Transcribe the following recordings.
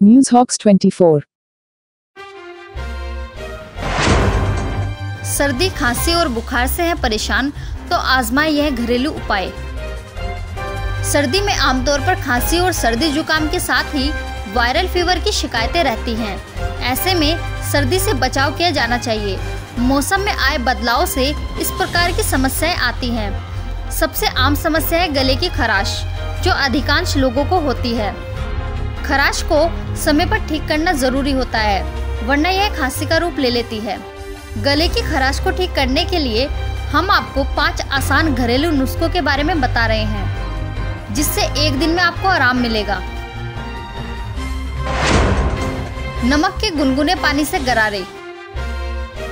Newshawks 24। सर्दी, खांसी और बुखार से है परेशान तो आजमाएं यह घरेलू उपाय। सर्दी में आमतौर पर खांसी और सर्दी जुकाम के साथ ही वायरल फीवर की शिकायतें रहती हैं। ऐसे में सर्दी से बचाव किया जाना चाहिए। मौसम में आए बदलाव से इस प्रकार की समस्याएं आती हैं। सबसे आम समस्या है गले की खराश, जो अधिकांश लोगों को होती है। खराश को समय पर ठीक करना जरूरी होता है, वरना यह खांसी का रूप ले लेती है। गले की खराश को ठीक करने के लिए हम आपको 5 आसान घरेलू नुस्खों के बारे में बता रहे हैं, जिससे एक दिन में आपको आराम मिलेगा। नमक के गुनगुने पानी से गरारे।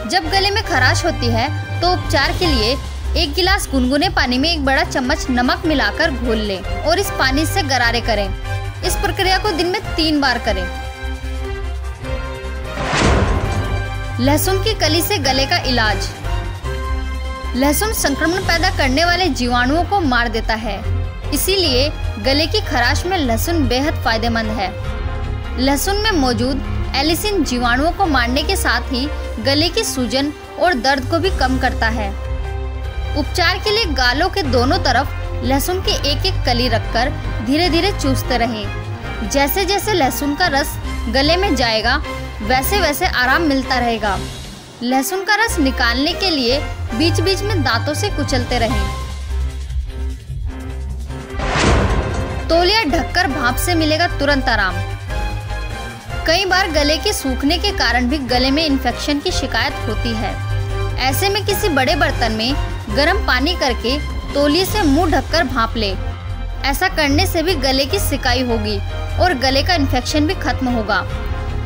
जब गले में खराश होती है तो उपचार के लिए 1 गिलास गुनगुने पानी में 1 बड़ा चम्मच नमक मिलाकर घोल लें और इस पानी से गरारे करें। इस प्रक्रिया को दिन में 3 बार करें। लहसुन की कली से गले का इलाज। लहसुन संक्रमण पैदा करने वाले जीवाणुओं को मार देता है, इसीलिए गले की खराश में लहसुन बेहद फायदेमंद है। लहसुन में मौजूद एलिसिन जीवाणुओं को मारने के साथ ही गले की सूजन और दर्द को भी कम करता है। उपचार के लिए गालों के दोनों तरफ लहसुन की 1-1 कली रखकर धीरे धीरे चूसते रहें। जैसे जैसे लहसुन का रस गले में जाएगा, वैसे वैसे आराम मिलता रहेगा। लहसुन का रस निकालने के लिए बीच बीच में दांतों से कुचलते रहें। तौलिया ढककर भाप से मिलेगा तुरंत आराम। कई बार गले के सूखने के कारण भी गले में इन्फेक्शन की शिकायत होती है। ऐसे में किसी बड़े बर्तन में गर्म पानी करके तौलिए से मुंह ढककर भाप ले। ऐसा करने से भी गले की सिकाई होगी और गले का इन्फेक्शन भी खत्म होगा।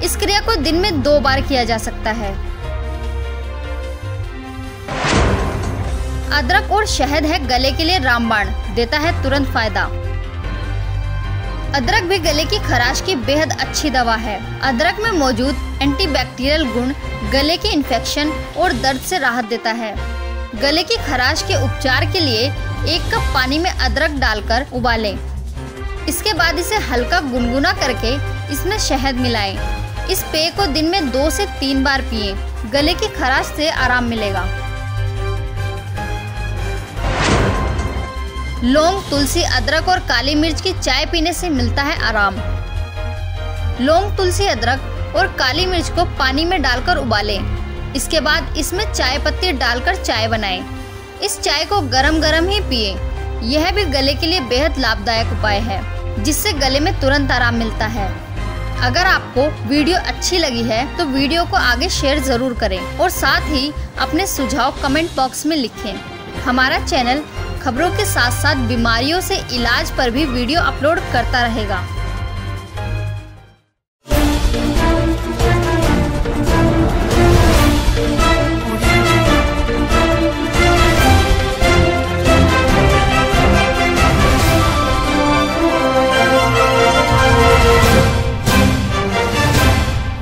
इस क्रिया को दिन में 2 बार किया जा सकता है। अदरक और शहद है गले के लिए रामबाण, देता है तुरंत फायदा। अदरक भी गले की खराश की बेहद अच्छी दवा है। अदरक में मौजूद एंटीबैक्टीरियल गुण गले के इन्फेक्शन और दर्द से राहत देता है। गले की खराश के उपचार के लिए 1 कप पानी में अदरक डालकर उबालें। इसके बाद इसे हल्का गुनगुना करके इसमें शहद मिलाएं। इस पेय को दिन में 2 से 3 बार पिएं। गले की खराश से आराम मिलेगा। लौंग, तुलसी, अदरक और काली मिर्च की चाय पीने से मिलता है आराम। लौंग, तुलसी, अदरक और काली मिर्च को पानी में डालकर उबालें। इसके बाद इसमें चाय पत्ती डालकर चाय बनाएं। इस चाय को गरम गरम ही पिएं। यह भी गले के लिए बेहद लाभदायक उपाय है, जिससे गले में तुरंत आराम मिलता है। अगर आपको वीडियो अच्छी लगी है तो वीडियो को आगे शेयर जरूर करें और साथ ही अपने सुझाव कमेंट बॉक्स में लिखें। हमारा चैनल खबरों के साथ साथ बीमारियों से इलाज पर भी वीडियो अपलोड करता रहेगा।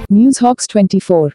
Newshawks 24।